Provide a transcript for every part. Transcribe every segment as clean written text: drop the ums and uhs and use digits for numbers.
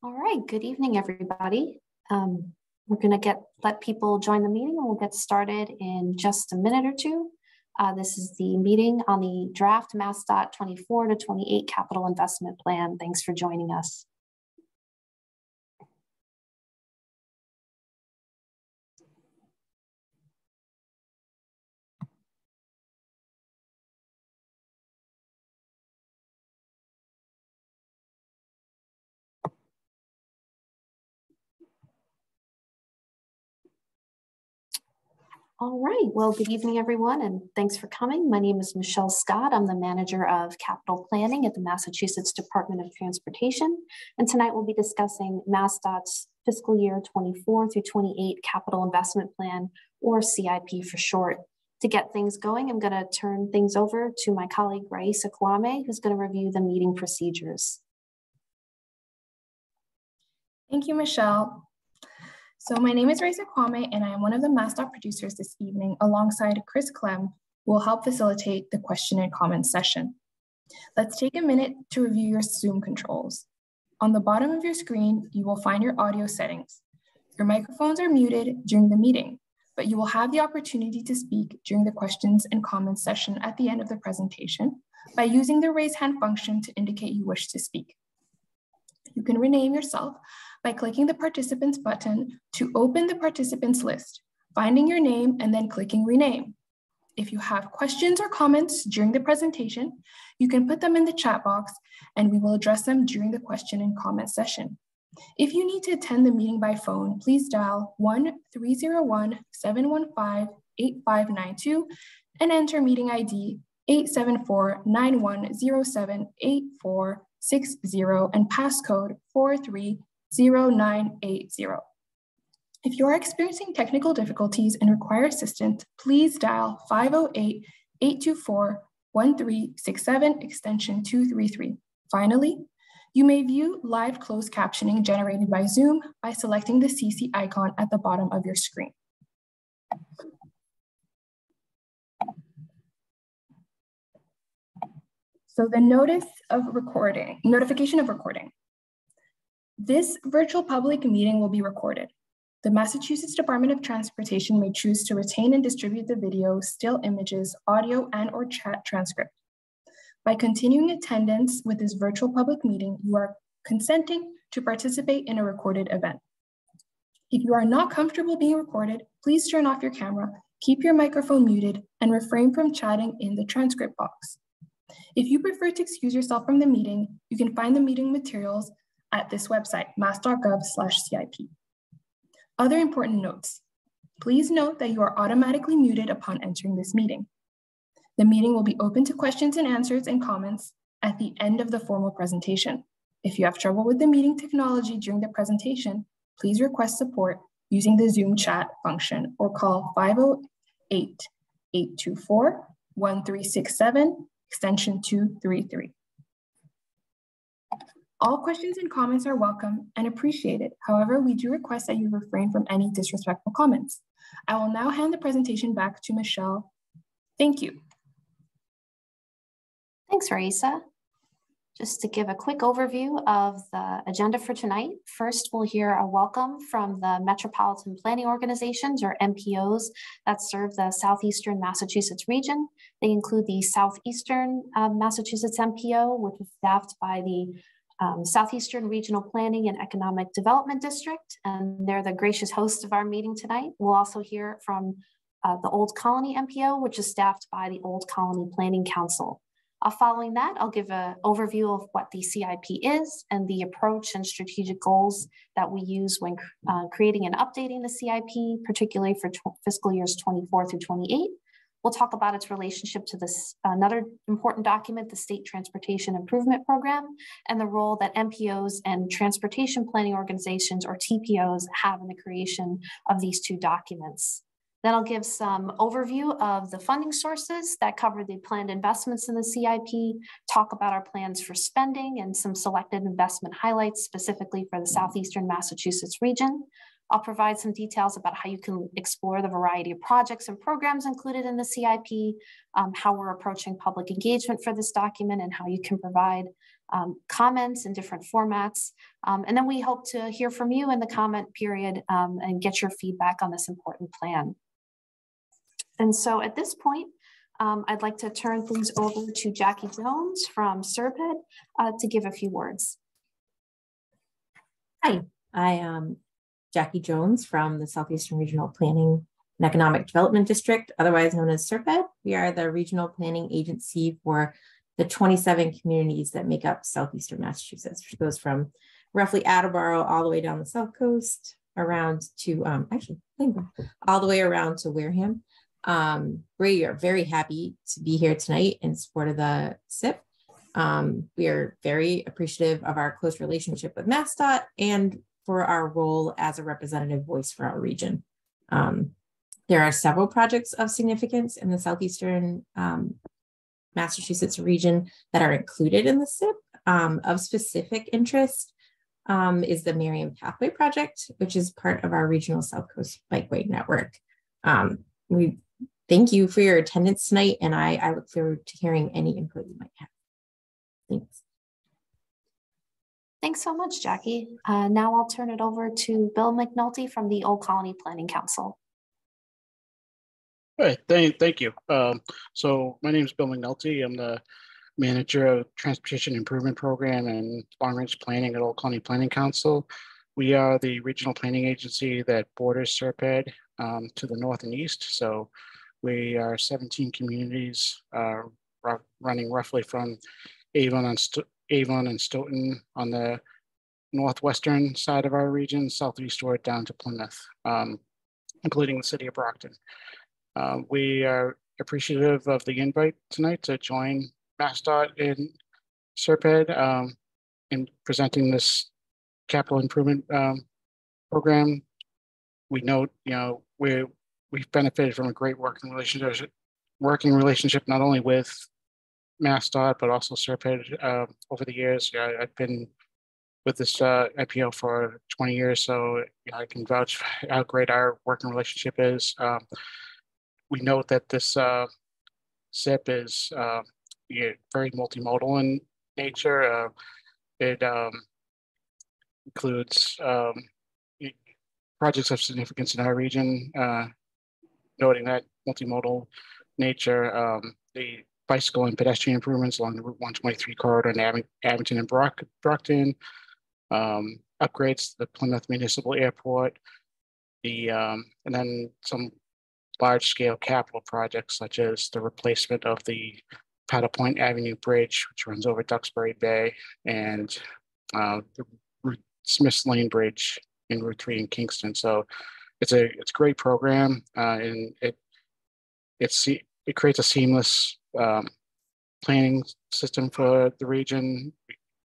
All right, good evening, everybody. We're going to let people join the meeting and we'll get started in just a minute or two. This is the meeting on the draft MassDOT 24 to 28 capital investment plan. Thanks for joining us. All right, well, good evening, everyone, and thanks for coming. My name is Michelle Scott. I'm the manager of capital planning at the Massachusetts Department of Transportation. And tonight we'll be discussing MassDOT's fiscal year 24 through 28 capital investment plan, or CIP for short. To get things going, I'm going to turn things over to my colleague, Raisa Kwame, who's going to review the meeting procedures. Thank you, Michelle. So my name is Raisa Kwame, and I am one of the MassDOT producers this evening, alongside Chris Clem, who will help facilitate the question and comment session. Let's take a minute to review your Zoom controls. On the bottom of your screen, you will find your audio settings. Your microphones are muted during the meeting, but you will have the opportunity to speak during the questions and comments session at the end of the presentation by using the raise hand function to indicate you wish to speak. You can rename yourself by clicking the participants button to open the participants list, finding your name and then clicking rename. If you have questions or comments during the presentation, you can put them in the chat box and we will address them during the question and comment session. If you need to attend the meeting by phone, please dial 1-301-715-8592 and enter meeting ID 874-9107-8460 and passcode 430980. If you are experiencing technical difficulties and require assistance, please dial 508-824-1367 extension 233. Finally, you may view live closed captioning generated by Zoom by selecting the CC icon at the bottom of your screen. So the notification of recording. This virtual public meeting will be recorded. The Massachusetts Department of Transportation may choose to retain and distribute the video, still images, audio, and/or chat transcript. By continuing attendance with this virtual public meeting, you are consenting to participate in a recorded event. If you are not comfortable being recorded, please turn off your camera, keep your microphone muted, and refrain from chatting in the transcript box. If you prefer to excuse yourself from the meeting, you can find the meeting materials at this website, mass.gov/CIP. Other important notes. Please note that you are automatically muted upon entering this meeting. The meeting will be open to questions and answers and comments at the end of the formal presentation. If you have trouble with the meeting technology during the presentation, please request support using the Zoom chat function or call 508-824-1367 extension 233. All questions and comments are welcome and appreciated. However, we do request that you refrain from any disrespectful comments. I will now hand the presentation back to Michelle. Thank you. Thanks, Raisa. Just to give a quick overview of the agenda for tonight, first we'll hear a welcome from the Metropolitan Planning Organizations, or MPOs, that serve the Southeastern Massachusetts region. They include the Southeastern Massachusetts MPO, which is staffed by the Southeastern Regional Planning and Economic Development District, and they're the gracious host of our meeting tonight. We'll also hear from the Old Colony MPO, which is staffed by the Old Colony Planning Council. Following that, I'll give an overview of what the CIP is and the approach and strategic goals that we use when creating and updating the CIP, particularly for fiscal years 24 through 28. We'll talk about its relationship to this another important document, the State Transportation Improvement Program, and the role that MPOs and Transportation Planning Organizations, or TPOs, have in the creation of these two documents. Then I'll give some overview of the funding sources that cover the planned investments in the CIP, talk about our plans for spending and some selected investment highlights specifically for the Southeastern Massachusetts region. I'll provide some details about how you can explore the variety of projects and programs included in the CIP, how we're approaching public engagement for this document, and how you can provide comments in different formats. And then we hope to hear from you in the comment period and get your feedback on this important plan. And so at this point, I'd like to turn things over to Jackie Jones from SERPED to give a few words. Hi, I am Jackie Jones from the Southeastern Regional Planning and Economic Development District, otherwise known as SERPED. We are the regional planning agency for the 27 communities that make up Southeastern Massachusetts, which goes from roughly Attleboro all the way down the South Coast around to, all the way around to Wareham. We are very happy to be here tonight in support of the SIP. We are very appreciative of our close relationship with MassDOT and for our role as a representative voice for our region. There are several projects of significance in the Southeastern Massachusetts region that are included in the SIP. Of specific interest is the Marion Pathway Project, which is part of our regional South Coast Bikeway Network. We thank you for your attendance tonight, and I look forward to hearing any input you might have. Thanks. Thanks so much, Jackie. Now I'll turn it over to Bill McNulty from the Old Colony Planning Council. All right, thank you. So my name is Bill McNulty. I'm the manager of Transportation Improvement Program and Long Range Planning at Old Colony Planning Council. We are the regional planning agency that borders SERPED to the north and east. So we are 17 communities running roughly from Avon and Stoughton on the northwestern side of our region, southeastward down to Plymouth, including the city of Brockton. We are appreciative of the invite tonight to join MassDOT in SERPED in presenting this capital improvement program. We note, we've benefited from a great working relationship not only with MassDOT but also SERPED over the years. I've been with this IPO for 20 years, so I can vouch for how great our working relationship is. We note that this SIP is very multimodal in nature. It includes projects of significance in our region, noting that multimodal nature. The bicycle and pedestrian improvements along the Route 123 corridor in Abington and Brockton, upgrades to the Plymouth Municipal Airport, and then some large-scale capital projects such as the replacement of the Paddle Point Avenue Bridge, which runs over Duxbury Bay, and the Smith's Lane Bridge in Route 3 in Kingston. So it's a great program, and it creates a seamless planning system for the region.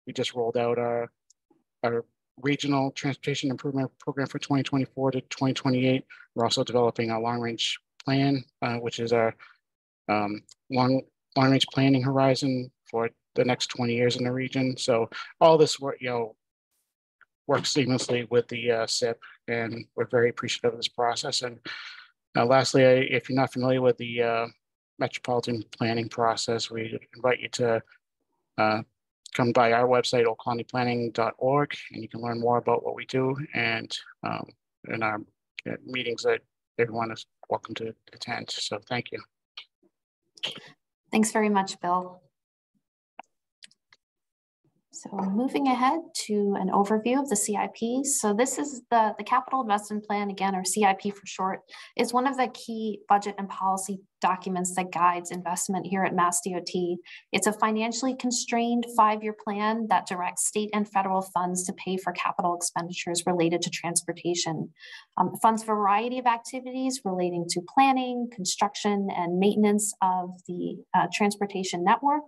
We just rolled out our regional transportation improvement program for 2024 to 2028. We're also developing a long-range plan, which is our long-range planning horizon for the next 20 years in the region. So all this works seamlessly with the SIP, and we're very appreciative of this process. And lastly, if you're not familiar with the metropolitan planning process, we invite you to come by our website, oldcolonyplanning.org, and you can learn more about what we do and in our meetings that everyone is welcome to attend. So thank you. Thanks very much, Bill. So moving ahead to an overview of the CIP. So this is the Capital Investment Plan, again, or CIP for short, is one of the key budget and policy documents that guides investment here at MassDOT. It's a financially constrained 5-year plan that directs state and federal funds to pay for capital expenditures related to transportation. It funds a variety of activities relating to planning, construction, and maintenance of the transportation network.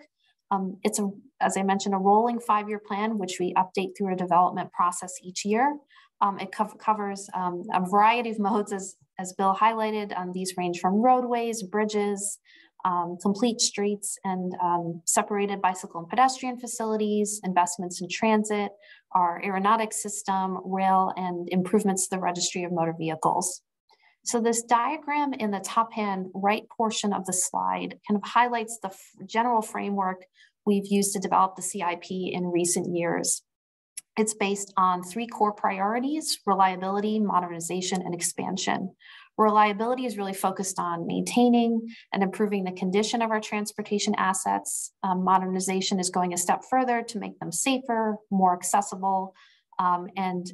It's, as I mentioned, a rolling 5-year plan, which we update through a development process each year. It covers a variety of modes, as Bill highlighted. These range from roadways, bridges, complete streets, and separated bicycle and pedestrian facilities, investments in transit, our aeronautics system, rail, and improvements to the registry of motor vehicles. So this diagram in the top hand right portion of the slide kind of highlights the general framework we've used to develop the CIP in recent years. It's based on 3 core priorities: reliability, modernization, and expansion. Reliability is really focused on maintaining and improving the condition of our transportation assets. Modernization is going a step further to make them safer, more accessible, and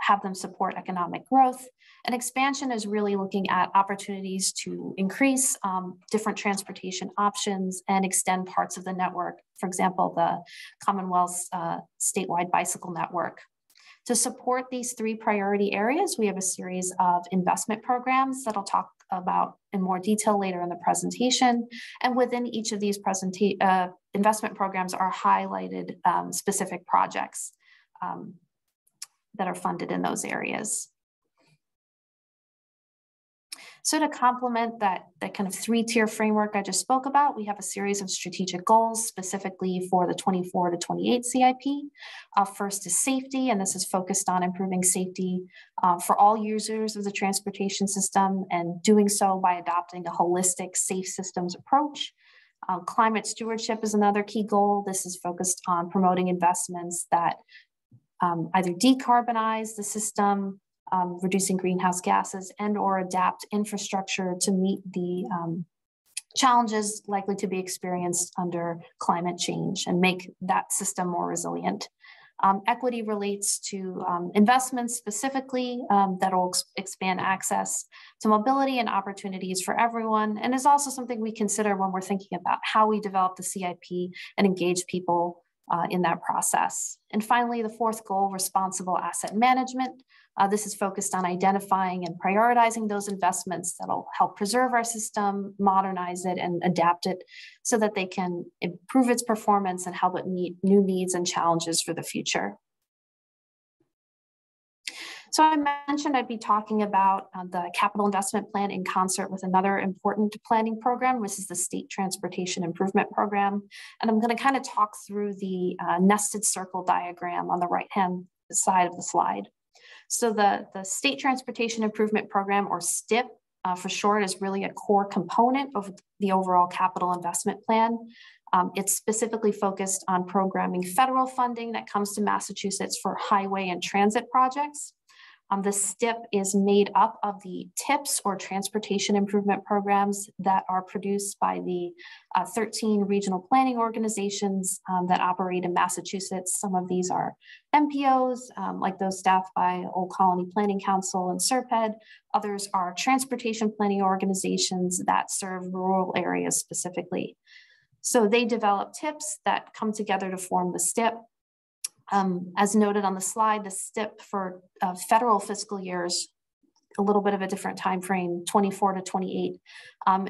have them support economic growth. And expansion is really looking at opportunities to increase different transportation options and extend parts of the network. For example, the Commonwealth's statewide bicycle network. To support these 3 priority areas, we have a series of investment programs that I'll talk about in more detail later in the presentation. And within each of these investment programs are highlighted specific projects that are funded in those areas. So to complement that kind of 3-tier framework I just spoke about, we have a series of strategic goals specifically for the 24 to 28 CIP. First is safety, and this is focused on improving safety for all users of the transportation system, and doing so by adopting a holistic safe systems approach. Climate stewardship is another key goal. This is focused on promoting investments that either decarbonize the system, reducing greenhouse gases, and or adapt infrastructure to meet the challenges likely to be experienced under climate change and make that system more resilient. Equity relates to investments specifically that will expand access to mobility and opportunities for everyone, and is also something we consider when we're thinking about how we develop the CIP and engage people in that process. And finally, the 4th goal, responsible asset management. This is focused on identifying and prioritizing those investments that'll help preserve our system, modernize it, and adapt it so that they can improve its performance and help it meet new needs and challenges for the future. So I mentioned I'd be talking about the capital investment plan in concert with another important planning program, which is the State Transportation Improvement Program. And I'm going to kind of talk through the nested circle diagram on the right-hand side of the slide. So the State Transportation Improvement Program, or STIP for short, is really a core component of the overall capital investment plan. It's specifically focused on programming federal funding that comes to Massachusetts for highway and transit projects. The STIP is made up of the TIPs, or transportation improvement programs, that are produced by the 13 regional planning organizations that operate in Massachusetts. Some of these are MPOs, like those staffed by Old Colony Planning Council and SERPED. Others are transportation planning organizations that serve rural areas specifically. So they develop TIPs that come together to form the STIP. As noted on the slide, the STIP for federal fiscal years, a little bit of a different time frame, 24 to 28,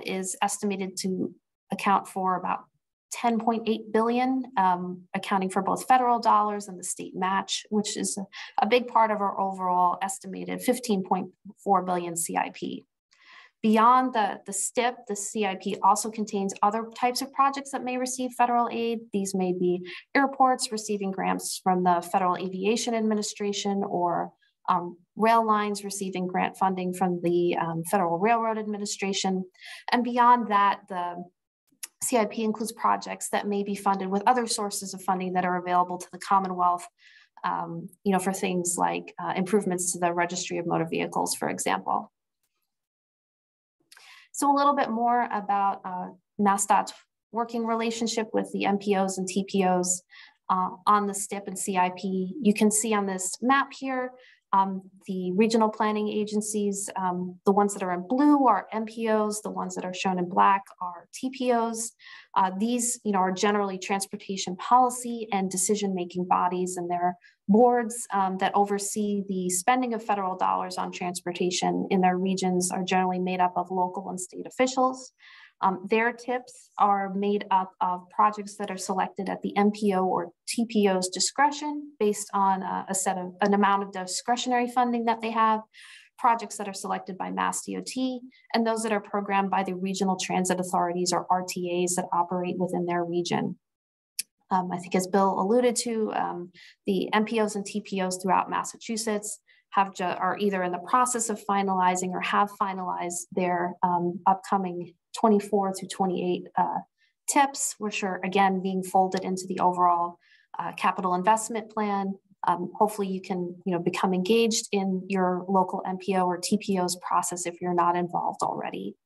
is estimated to account for about $10.8 billion, accounting for both federal dollars and the state match, which is a big part of our overall estimated $15.4 billion CIP. Beyond the STIP, the CIP also contains other types of projects that may receive federal aid. These may be airports receiving grants from the Federal Aviation Administration, or rail lines receiving grant funding from the Federal Railroad Administration. And beyond that, the CIP includes projects that may be funded with other sources of funding that are available to the Commonwealth, for things like improvements to the Registry of Motor Vehicles, for example. So a little bit more about MassDOT's working relationship with the MPOs and TPOs on the STIP and CIP. You can see on this map here, the regional planning agencies, the ones that are in blue are MPOs, the ones that are shown in black are TPOs. These are generally transportation policy and decision-making bodies, and they're boards that oversee the spending of federal dollars on transportation in their regions are generally made up of local and state officials. Their TIPs are made up of projects that are selected at the MPO or TPO's discretion based on an amount of discretionary funding that they have, projects that are selected by MassDOT, and those that are programmed by the regional transit authorities, or RTAs, that operate within their region. I think, as Bill alluded to, the MPOs and TPOs throughout Massachusetts are either in the process of finalizing or have finalized their upcoming 24 to 28 tips, which are again being folded into the overall capital investment plan. Hopefully you can become engaged in your local MPO or TPO's process if you're not involved already.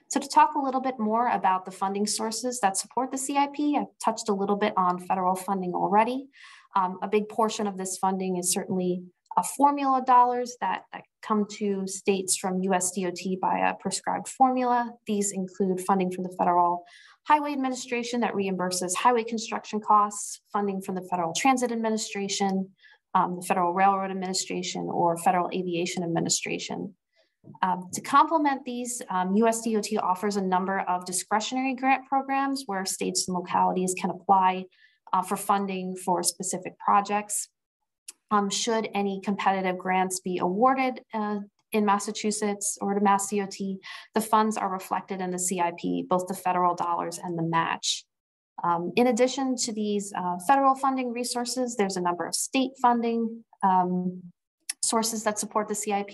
So to talk a little bit more about the funding sources that support the CIP, I've touched a little bit on federal funding already. A big portion of this funding is certainly formula dollars that come to states from USDOT by a prescribed formula. These include funding from the Federal Highway Administration that reimburses highway construction costs, funding from the Federal Transit Administration, the Federal Railroad Administration, or Federal Aviation Administration. To complement these, USDOT offers a number of discretionary grant programs where states and localities can apply for funding for specific projects. Should any competitive grants be awarded in Massachusetts or to MassDOT, the funds are reflected in the CIP, both the federal dollars and the match. In addition to these federal funding resources, there's a number of state funding sources that support the CIP.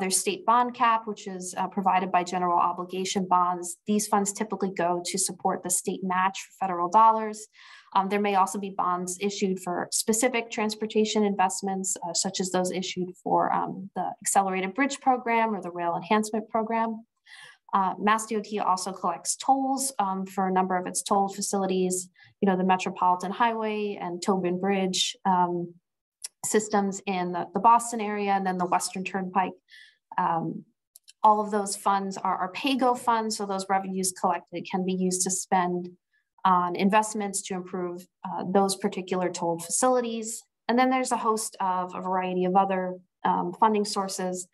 There's state bond cap, which is provided by general obligation bonds. These funds typically go to support the state match for federal dollars. There may also be bonds issued for specific transportation investments, such as those issued for the Accelerated Bridge Program or the Rail Enhancement Program. MassDOT also collects tolls for a number of its toll facilities, the Metropolitan Highway and Tobin Bridge systems in the Boston area, and then the Western Turnpike. All of those funds are pay-go funds, so those revenues collected can be used to spend on investments to improve those particular tolled facilities. And then there's a host of a variety of other funding sources.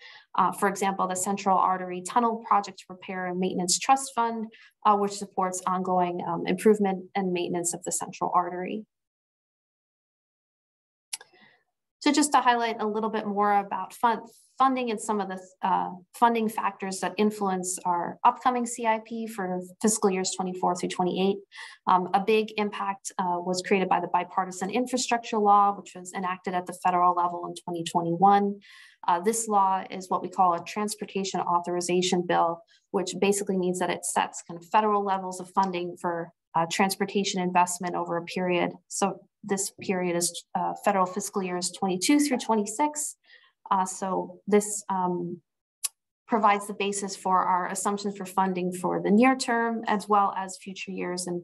For example, the Central Artery Tunnel Project Repair and Maintenance Trust Fund, which supports ongoing improvement and maintenance of the Central Artery. So just to highlight a little bit more about funding and some of the funding factors that influence our upcoming CIP for fiscal years 24 through 28. A big impact was created by the Bipartisan Infrastructure Law, which was enacted at the federal level in 2021. This law is what we call a Transportation Authorization Bill, which basically means that it sets kind of federal levels of funding for transportation investment over a period. So this period is federal fiscal years 22 through 26. So this provides the basis for our assumptions for funding for the near term, as well as future years in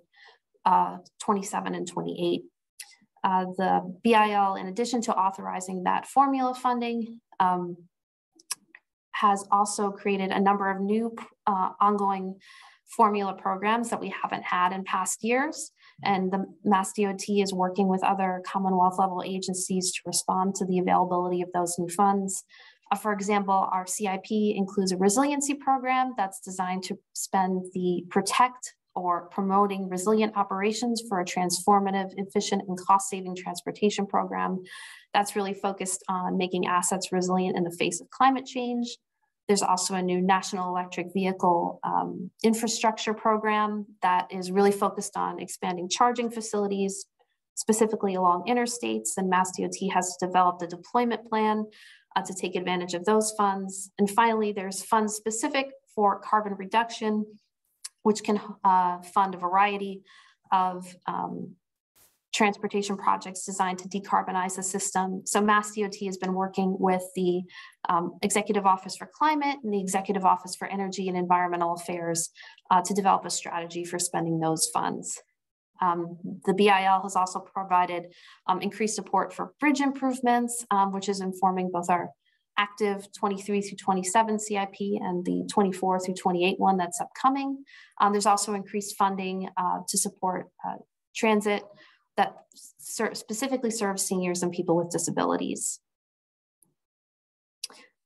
27 and 28. The BIL, in addition to authorizing that formula funding, has also created a number of new ongoing formula programs that we haven't had in past years. And the MassDOT is working with other Commonwealth level agencies to respond to the availability of those new funds. For example, our CIP includes a resiliency program that's designed to spend the protect or promoting resilient operations for a transformative, efficient, and cost-saving transportation program that's really focused on making assets resilient in the face of climate change. There's also a new National Electric Vehicle infrastructure program that is really focused on expanding charging facilities, specifically along interstates, and MassDOT has developed a deployment plan to take advantage of those funds. And finally, there's funds specific for carbon reduction, which can fund a variety of transportation projects designed to decarbonize the system. So MassDOT has been working with the Executive Office for Climate and the Executive Office for Energy and Environmental Affairs to develop a strategy for spending those funds. The BIL has also provided increased support for bridge improvements, which is informing both our active 23 through 27 CIP and the 24 through 28 one that's upcoming. There's also increased funding to support transit that specifically serves seniors and people with disabilities.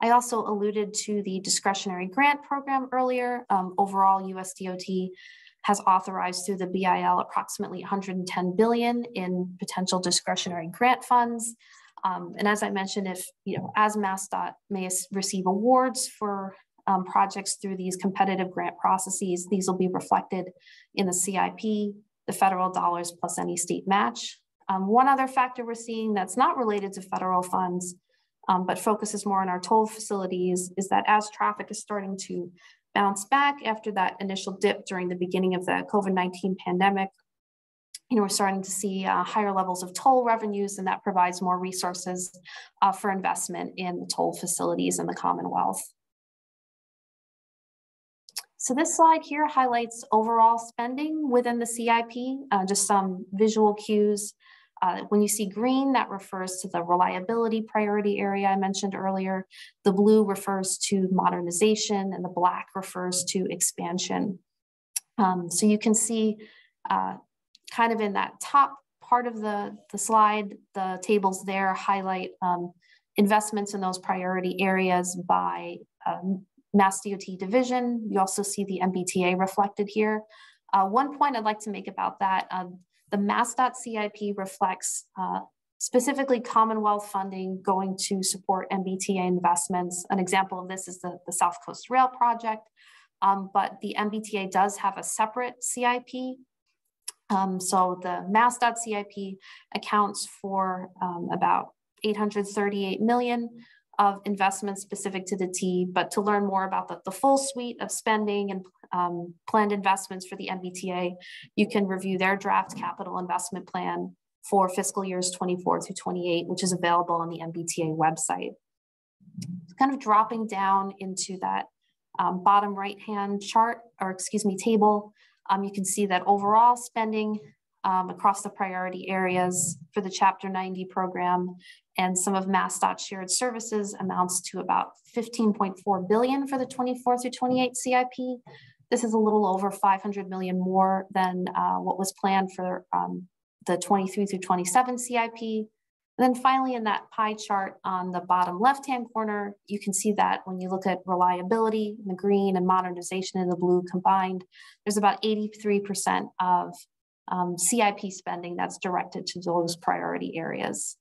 I also alluded to the discretionary grant program earlier. Overall, USDOT has authorized through the BIL approximately $110 billion in potential discretionary grant funds. And as I mentioned, as MassDOT may receive awards for projects through these competitive grant processes, these will be reflected in the CIP, the federal dollars plus any state match. One other factor we're seeing that's not related to federal funds, but focuses more on our toll facilities, is that as traffic is starting to bounce back after that initial dip during the beginning of the COVID-19 pandemic. We're starting to see higher levels of toll revenues, and that provides more resources for investment in the toll facilities in the Commonwealth. So this slide here highlights overall spending within the CIP, just some visual cues. When you see green, that refers to the reliability priority area I mentioned earlier. The blue refers to modernization, and the black refers to expansion. So you can see kind of in that top part of the slide, the tables there highlight investments in those priority areas by MassDOT division. You also see the MBTA reflected here. One point I'd like to make about that, the MassDOT CIP reflects specifically Commonwealth funding going to support MBTA investments. An example of this is the South Coast Rail project, but the MBTA does have a separate CIP. So the MassDOT CIP accounts for about $838 million of investments specific to the T, but to learn more about the full suite of spending and planned investments for the MBTA, you can review their draft capital investment plan for fiscal years 24 through 28, which is available on the MBTA website. Kind of dropping down into that bottom right-hand chart, or excuse me, table, you can see that overall spending across the priority areas for the Chapter 90 program and some of MassDOT shared services amounts to about $15.4 billion for the 24 through 28 CIP. This is a little over $500 million more than what was planned for the 23 through 27 CIP. And then finally, in that pie chart on the bottom left-hand corner, you can see that when you look at reliability in the green and modernization in the blue combined, there's about 83% of CIP spending that's directed to those priority areas.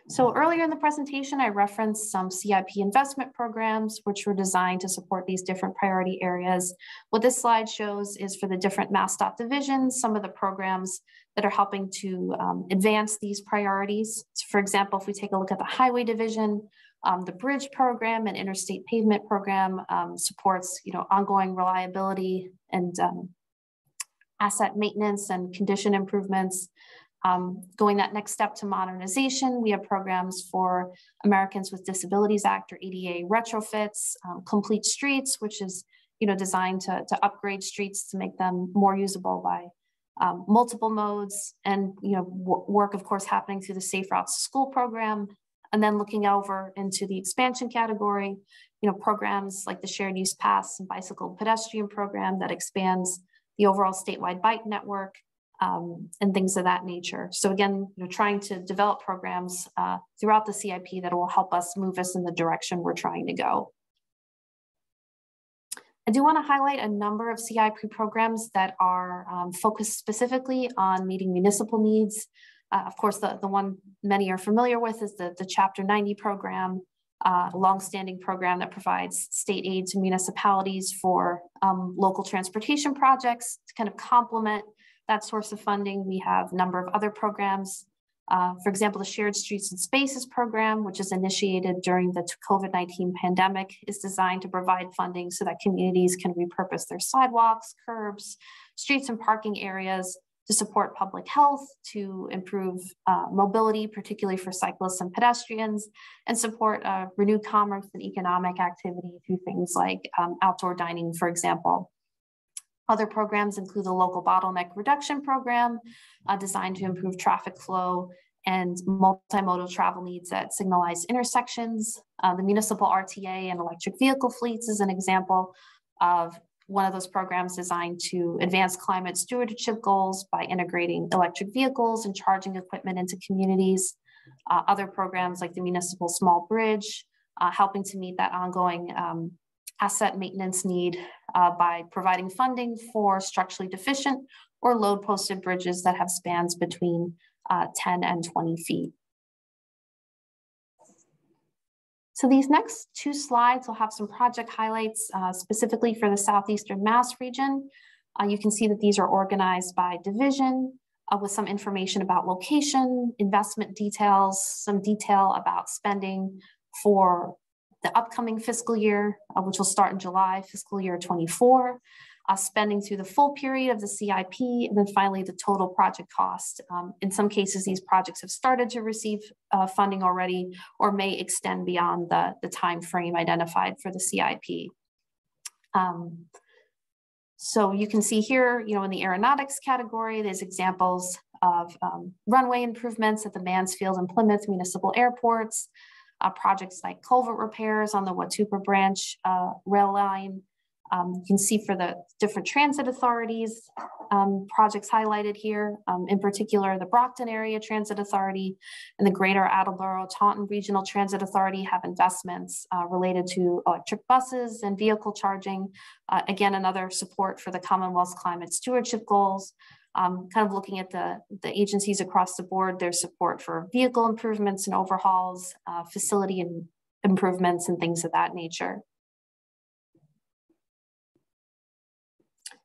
So earlier in the presentation, I referenced some CIP investment programs, which were designed to support these different priority areas. What this slide shows is for the different MassDOT divisions, some of the programs that are helping to advance these priorities. So for example, if we take a look at the highway division, the bridge program and interstate pavement program supports ongoing reliability and asset maintenance and condition improvements. Going that next step to modernization, we have programs for Americans with Disabilities Act or ADA retrofits, Complete Streets, which is designed to upgrade streets to make them more usable by multiple modes, and work of course happening through the Safe Routes to School program. And then looking over into the expansion category, programs like the Shared Use Paths and Bicycle Pedestrian program that expands the overall statewide bike network. And things of that nature. So again, trying to develop programs throughout the CIP that will help us move us in the direction we're trying to go. I do want to highlight a number of CIP programs that are focused specifically on meeting municipal needs. Of course, the one many are familiar with is the Chapter 90 program, a longstanding program that provides state aid to municipalities for local transportation projects to kind of complement that source of funding. We have a number of other programs. For example, the Shared Streets and Spaces program, which is initiated during the COVID-19 pandemic, is designed to provide funding so that communities can repurpose their sidewalks, curbs, streets, and parking areas to support public health, to improve mobility, particularly for cyclists and pedestrians, and support renewed commerce and economic activity through things like outdoor dining, for example. Other programs include the Local Bottleneck Reduction Program, designed to improve traffic flow and multimodal travel needs at signalized intersections. The Municipal RTA and electric vehicle fleets is an example of one of those programs designed to advance climate stewardship goals by integrating electric vehicles and charging equipment into communities. Other programs like the Municipal Small Bridge, helping to meet that ongoing asset maintenance need by providing funding for structurally deficient or load posted bridges that have spans between 10 and 20 feet. So these next two slides will have some project highlights specifically for the Southeastern Mass region. You can see that these are organized by division with some information about location, investment details, some detail about spending for the upcoming fiscal year, which will start in July, fiscal year 24, spending through the full period of the CIP, and then finally the total project cost. In some cases, these projects have started to receive funding already or may extend beyond the time frame identified for the CIP. So you can see here, in the aeronautics category, there's examples of runway improvements at the Mansfield and Plymouth municipal airports, projects like culvert repairs on the Watupa branch rail line. You can see for the different transit authorities, projects highlighted here, in particular, the Brockton Area Transit Authority and the Greater Attleboro-Taunton Regional Transit Authority have investments related to electric buses and vehicle charging. Again, another support for the Commonwealth's climate stewardship goals. Kind of looking at the agencies across the board, their support for vehicle improvements and overhauls, facility and improvements and things of that nature.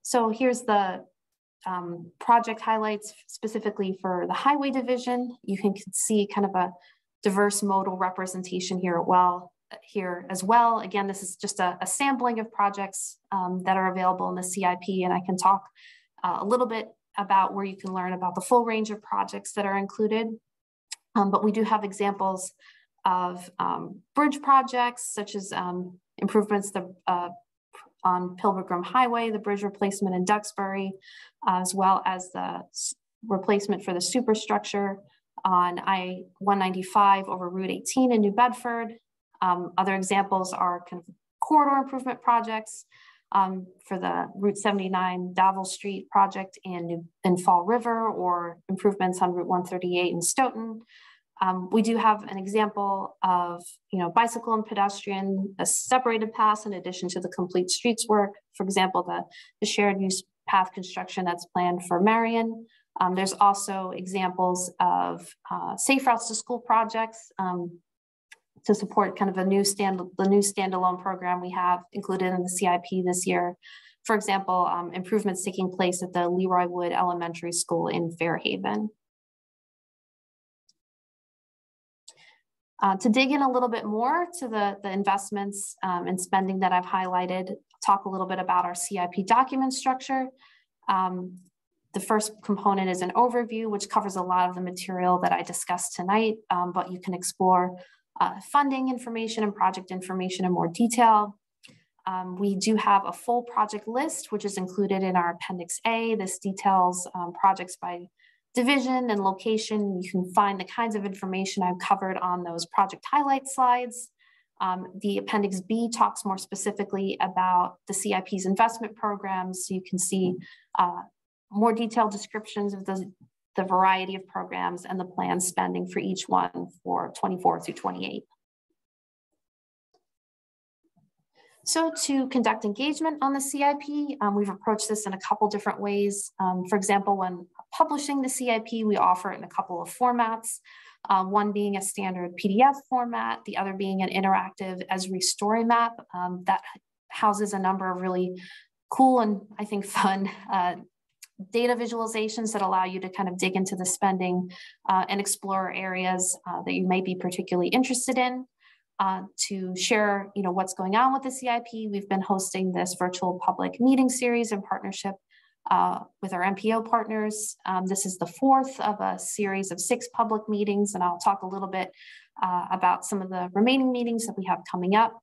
So here's the project highlights specifically for the highway division. You can see kind of a diverse modal representation here as well. Again, this is just a sampling of projects that are available in the CIP, and I can talk a little bit about where you can learn about the full range of projects that are included. But we do have examples of bridge projects such as improvements on Pilgrim Highway, the bridge replacement in Duxbury, as well as the replacement for the superstructure on I-195 over Route 18 in New Bedford. Other examples are kind of corridor improvement projects for the Route 79 Davil Street project in Fall River, or improvements on Route 138 in Stoughton. We do have an example of, bicycle and pedestrian, a separated paths in addition to the complete streets work. For example, the shared use path construction that's planned for Marion. There's also examples of safe routes to school projects to support kind of the new standalone program we have included in the CIP this year. For example, improvements taking place at the Leroy Wood Elementary School in Fairhaven. To dig in a little bit more to the investments and spending that I've highlighted, talk a little bit about our CIP document structure. The first component is an overview, which covers a lot of the material that I discussed tonight, but you can explore funding information and project information in more detail. We do have a full project list, which is included in our Appendix A. This details projects by division and location. You can find the kinds of information I've covered on those project highlight slides. The Appendix B talks more specifically about the CIP's investment programs, so you can see more detailed descriptions of the variety of programs and the planned spending for each one for 24 through 28. So to conduct engagement on the CIP, we've approached this in a couple different ways. For example, when publishing the CIP, we offer it in a couple of formats, one being a standard PDF format, the other being an interactive Esri story map that houses a number of really cool and I think fun data visualizations that allow you to kind of dig into the spending and explore areas that you may be particularly interested in. To share, what's going on with the CIP, we've been hosting this virtual public meeting series in partnership with our MPO partners. This is the fourth of a series of 6 public meetings, and I'll talk a little bit about some of the remaining meetings that we have coming up.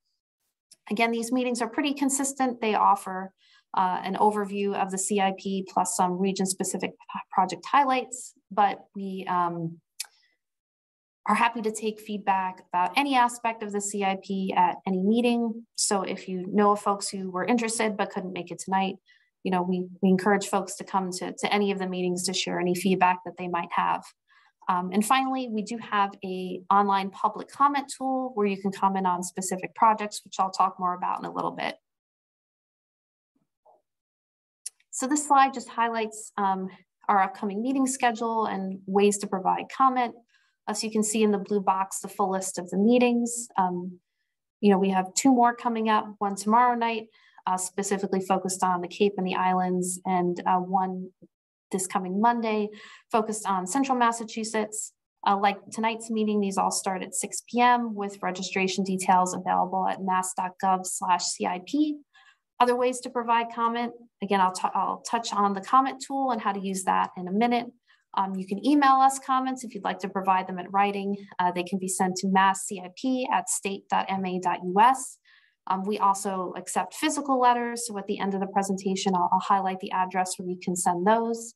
Again, these meetings are pretty consistent. They offer an overview of the CIP plus some region-specific project highlights, but we are happy to take feedback about any aspect of the CIP at any meeting. So if you know of folks who were interested but couldn't make it tonight, we encourage folks to come to any of the meetings to share any feedback that they might have. And finally, we do have an online public comment tool where you can comment on specific projects, which I'll talk more about in a little bit. So this slide just highlights our upcoming meeting schedule and ways to provide comment. As you can see in the blue box, the full list of the meetings. We have 2 more coming up, one tomorrow night, specifically focused on the Cape and the Islands, and one this coming Monday, focused on Central Massachusetts. Like tonight's meeting, these all start at 6 p.m. with registration details available at mass.gov/CIP. Other ways to provide comment, again, I'll touch on the comment tool and how to use that in a minute. You can email us comments if you'd like to provide them in writing. They can be sent to masscip@state.ma.us. We also accept physical letters. So at the end of the presentation, I'll highlight the address where you can send those.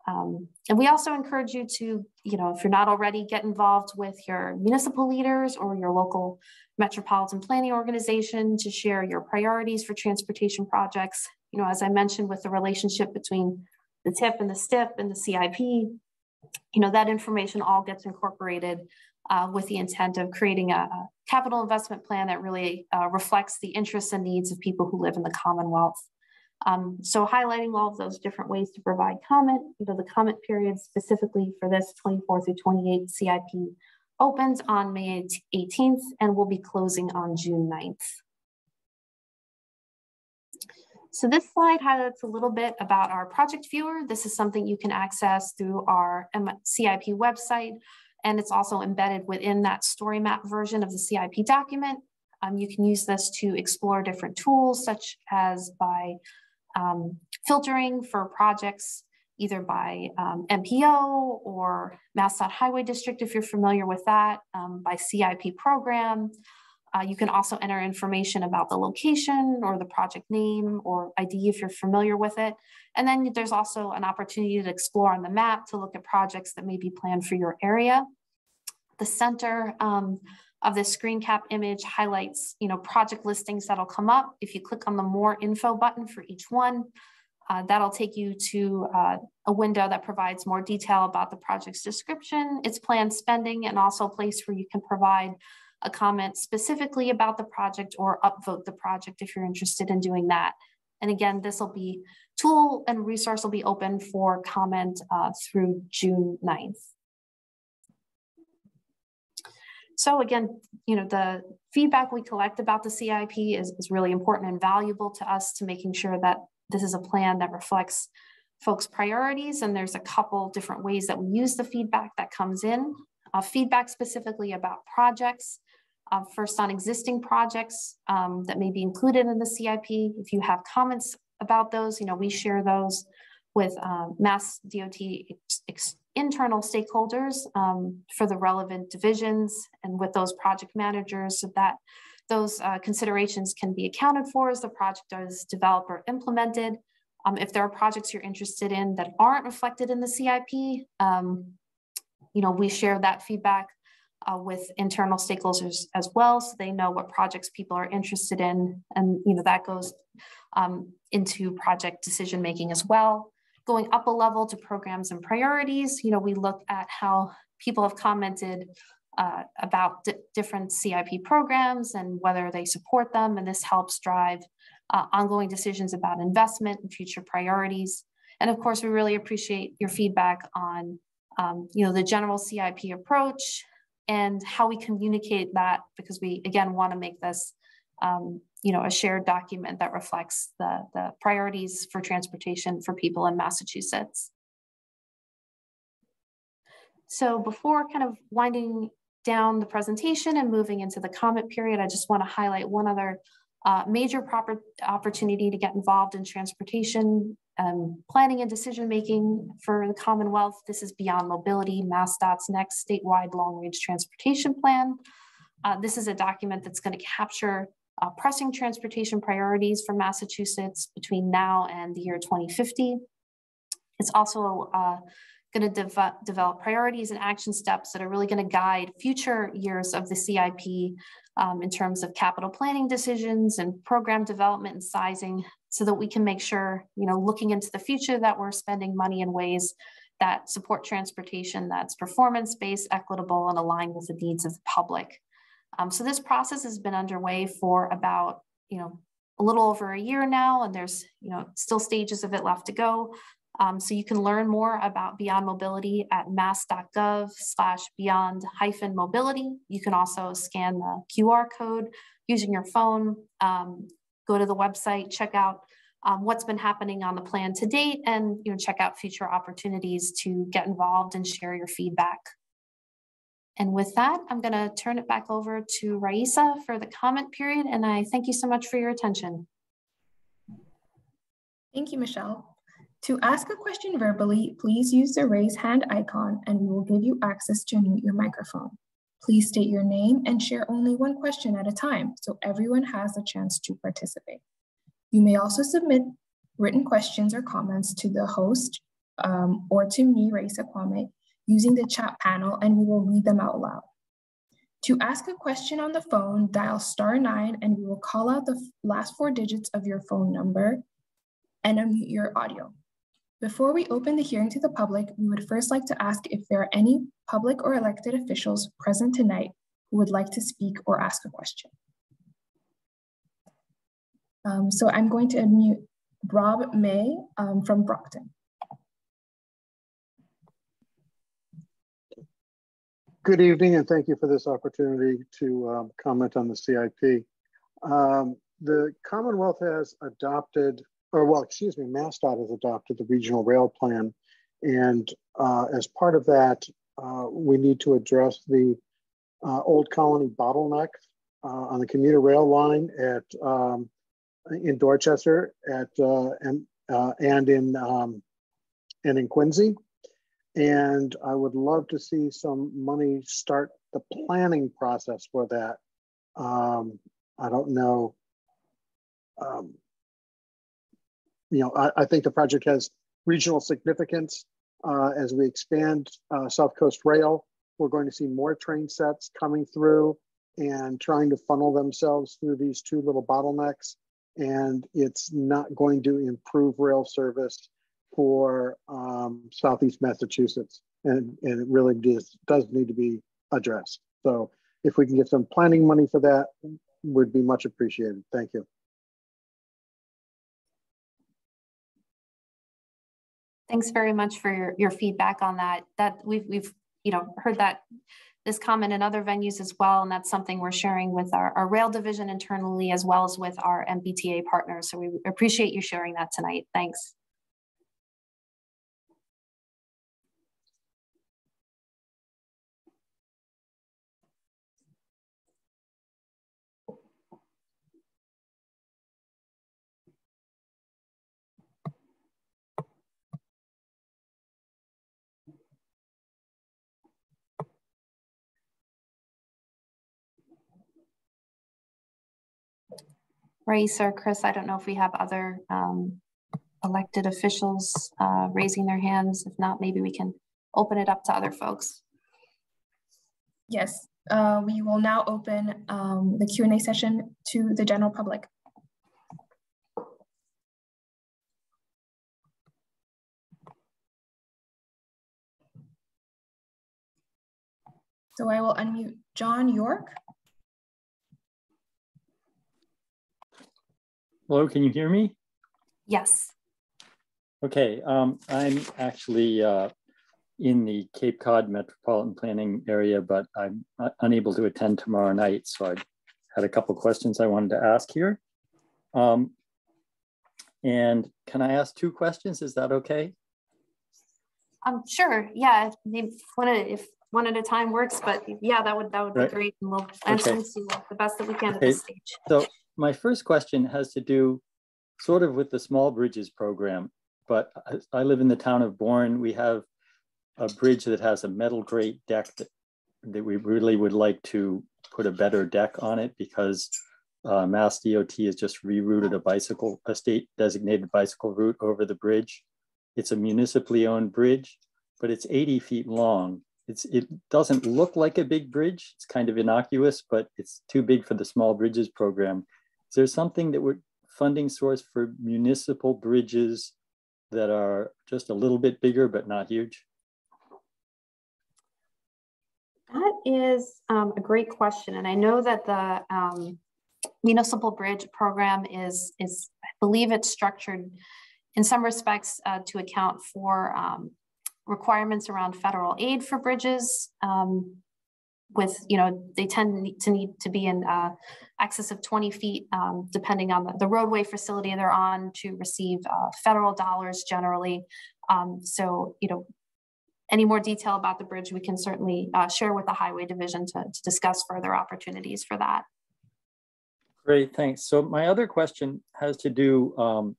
And we also encourage you to, if you're not already, get involved with your municipal leaders or your local metropolitan planning organization to share your priorities for transportation projects. As I mentioned, with the relationship between the TIP and the STIP and the CIP, that information all gets incorporated with the intent of creating a capital investment plan that really reflects the interests and needs of people who live in the Commonwealth. So highlighting all of those different ways to provide comment, the comment period specifically for this 24 through 28 CIP opens on May 18th and will be closing on June 9th. So this slide highlights a little bit about our project viewer. This is something you can access through our CIP website, and it's also embedded within that story map version of the CIP document. You can use this to explore different tools, such as by filtering for projects, either by MPO or MassDOT Highway District, if you're familiar with that, by CIP program. You can also enter information about the location or the project name or ID if you're familiar with it. And then there's also an opportunity to explore on the map to look at projects that may be planned for your area. The center of this screen cap image highlights, project listings that'll come up. If you click on the more info button for each one, that'll take you to a window that provides more detail about the project's description, its planned spending, and also a place where you can provide a comment specifically about the project or upvote the project if you're interested in doing that. And again, this will be tool and resource will be open for comment through June 9th. So again, the feedback we collect about the CIP is really important and valuable to us to making sure that this is a plan that reflects folks' priorities. And there's a couple different ways that we use the feedback that comes in. Feedback specifically about projects. First, on existing projects that may be included in the CIP. If you have comments about those, we share those with MassDOT internal stakeholders for the relevant divisions and with those project managers, so that those considerations can be accounted for as the project is developed or implemented. If there are projects you're interested in that aren't reflected in the CIP, we share that feedback with internal stakeholders as well, so they know what projects people are interested in, and that goes into project decision making as well. Going up a level to programs and priorities, we look at how people have commented about different CIP programs and whether they support them, and this helps drive ongoing decisions about investment and future priorities. And of course, we really appreciate your feedback on the general CIP approach and how we communicate that, because we, again, want to make this a shared document that reflects the priorities for transportation for people in Massachusetts. So before kind of winding down the presentation and moving into the comment period, I just want to highlight one other major opportunity to get involved in transportation planning and decision making for the Commonwealth. This is Beyond Mobility, MassDOT's next statewide long-range transportation plan. This is a document that's going to capture pressing transportation priorities for Massachusetts between now and the year 2050. It's also going to develop priorities and action steps that are really going to guide future years of the CIP in terms of capital planning decisions and program development and sizing, so that we can make sure, looking into the future, that we're spending money in ways that support transportation that's performance-based, equitable, and aligned with the needs of the public. So this process has been underway for about, a little over a year now, and there's, still stages of it left to go. So you can learn more about Beyond Mobility at mass.gov/beyond-mobility. You can also scan the QR code using your phone, go to the website, check out what's been happening on the plan to date, and check out future opportunities to get involved and share your feedback. And with that, I'm going to turn it back over to Raisa for the comment period. And I thank you so much for your attention. Thank you, Michelle. To ask a question verbally, please use the raise hand icon and we will give you access to unmute your microphone. Please state your name and share only one question at a time so everyone has a chance to participate. You may also submit written questions or comments to the host or to me, Raisa Kwame, using the chat panel, and we will read them out loud. To ask a question on the phone, dial *9 and we will call out the last 4 digits of your phone number and unmute your audio. Before we open the hearing to the public, we would first like to ask if there are any public or elected officials present tonight who would like to speak or ask a question. So I'm going to unmute Rob May from Brockton. Good evening, and thank you for this opportunity to comment on the CIP. The Commonwealth has adopted, MassDOT has adopted the regional rail plan. And as part of that, we need to address the Old Colony bottleneck on the commuter rail line in Dorchester and in Quincy. And I would love to see some money start the planning process for that. I don't know. I think the project has regional significance. As we expand South Coast Rail, we're going to see more train sets coming through and trying to funnel themselves through these 2 little bottlenecks. And it's not going to improve rail service for Southeast Massachusetts, and it really does need to be addressed. So if we can get some planning money for that, would be much appreciated. Thank you. Thanks very much for your feedback on that. We've heard that this comment in other venues as well, and that's something we're sharing with our rail division internally as well as with our MBTA partners. So we appreciate you sharing that tonight. Thanks. Raisa or Chris, I don't know if we have other elected officials raising their hands. If not, maybe we can open it up to other folks. Yes, we will now open the Q&A session to the general public. So I will unmute John York. Hello, can you hear me? Yes. Okay, I'm actually in the Cape Cod metropolitan planning area, but I'm unable to attend tomorrow night. So I had a couple questions I wanted to ask here. And can I ask 2 questions? Is that okay? Sure. Yeah, maybe if one at a time works, but yeah, that would be great. And we'll answer the best that we can at this stage. So my first question has to do sort of with the small bridges program, but I live in the town of Bourne. We have a bridge that has a metal grate deck that we really would like to put a better deck on it because MassDOT has just rerouted a state designated bicycle route over the bridge. It's a municipally owned bridge, but it's 80 feet long. It doesn't look like a big bridge. It's kind of innocuous, but it's too big for the small bridges program. Is there something that would funding source for municipal bridges that are just a little bit bigger, but not huge? That is a great question. And I know that the municipal bridge program is, I believe it's structured in some respects to account for requirements around federal aid for bridges with, they tend to need to be in excess of 20 feet, depending on the roadway facility they're on to receive federal dollars generally. So, any more detail about the bridge, we can certainly share with the Highway Division to discuss further opportunities for that. Great, thanks. So my other question has to do,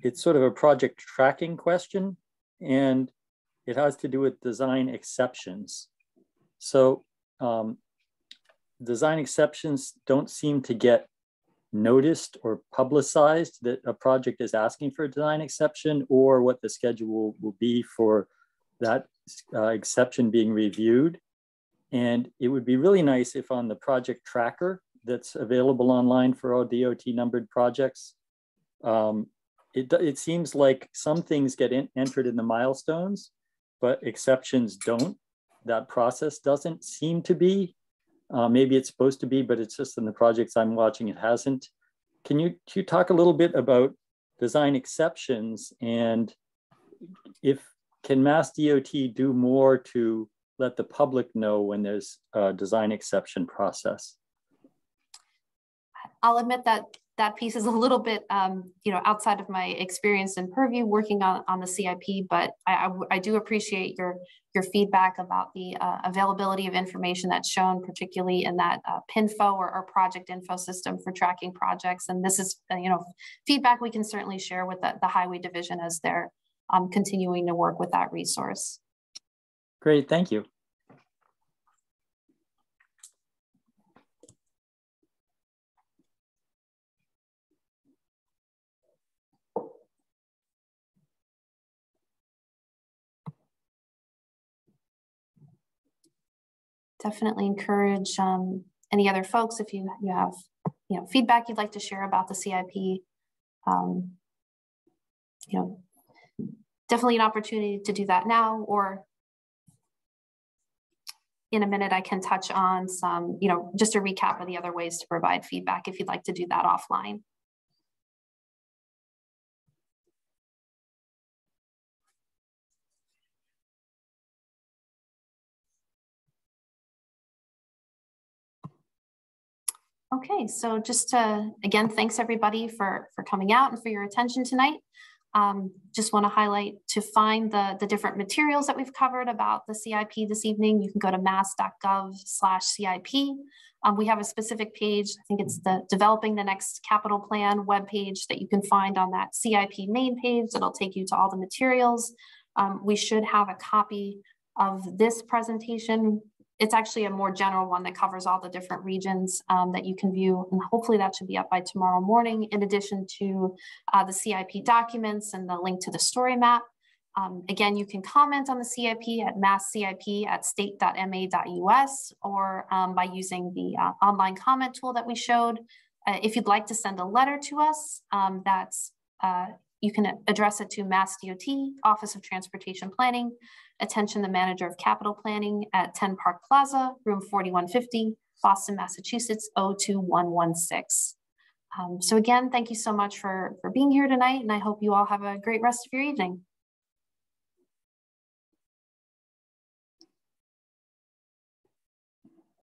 it's sort of a project tracking question, and it has to do with design exceptions. So design exceptions don't seem to get noticed or publicized that a project is asking for a design exception, or what the schedule will be for that exception being reviewed. And it would be really nice if on the project tracker that's available online for all DOT numbered projects, it seems like some things get entered in the milestones, but exceptions don't. That process doesn't seem to be. Maybe it's supposed to be, but it's just in the projects I'm watching, it hasn't. Can you talk a little bit about design exceptions, and can MassDOT do more to let the public know when there's a design exception process? I'll admit that that piece is a little bit, outside of my experience and purview working on the CIP, but I do appreciate your feedback about the availability of information that's shown, particularly in that PINFO or project info system for tracking projects. And this is, feedback we can certainly share with the Highway Division as they're continuing to work with that resource. Great, thank you. Definitely encourage any other folks, if you have feedback you'd like to share about the CIP. Definitely an opportunity to do that now, or in a minute I can touch on some, just a recap of the other ways to provide feedback if you'd like to do that offline. Okay, so just to, again, thanks everybody for coming out and for your attention tonight. Just want to highlight, to find the different materials that we've covered about the CIP this evening, you can go to mass.gov/CIP. We have a specific page, I think it's the Developing the Next Capital Plan webpage that you can find on that CIP main page that'll take you to all the materials. We should have a copy of this presentation. It's actually a more general one that covers all the different regions that you can view, and hopefully that should be up by tomorrow morning, in addition to the CIP documents and the link to the story map. Again, you can comment on the CIP at masscip@state.ma.us, or by using the online comment tool that we showed. If you'd like to send a letter to us, you can address it to MassDOT, Office of Transportation Planning, attention the Manager of Capital Planning at 10 Park Plaza, room 4150, Boston, Massachusetts, 02116. So again, thank you so much for being here tonight, and I hope you all have a great rest of your evening.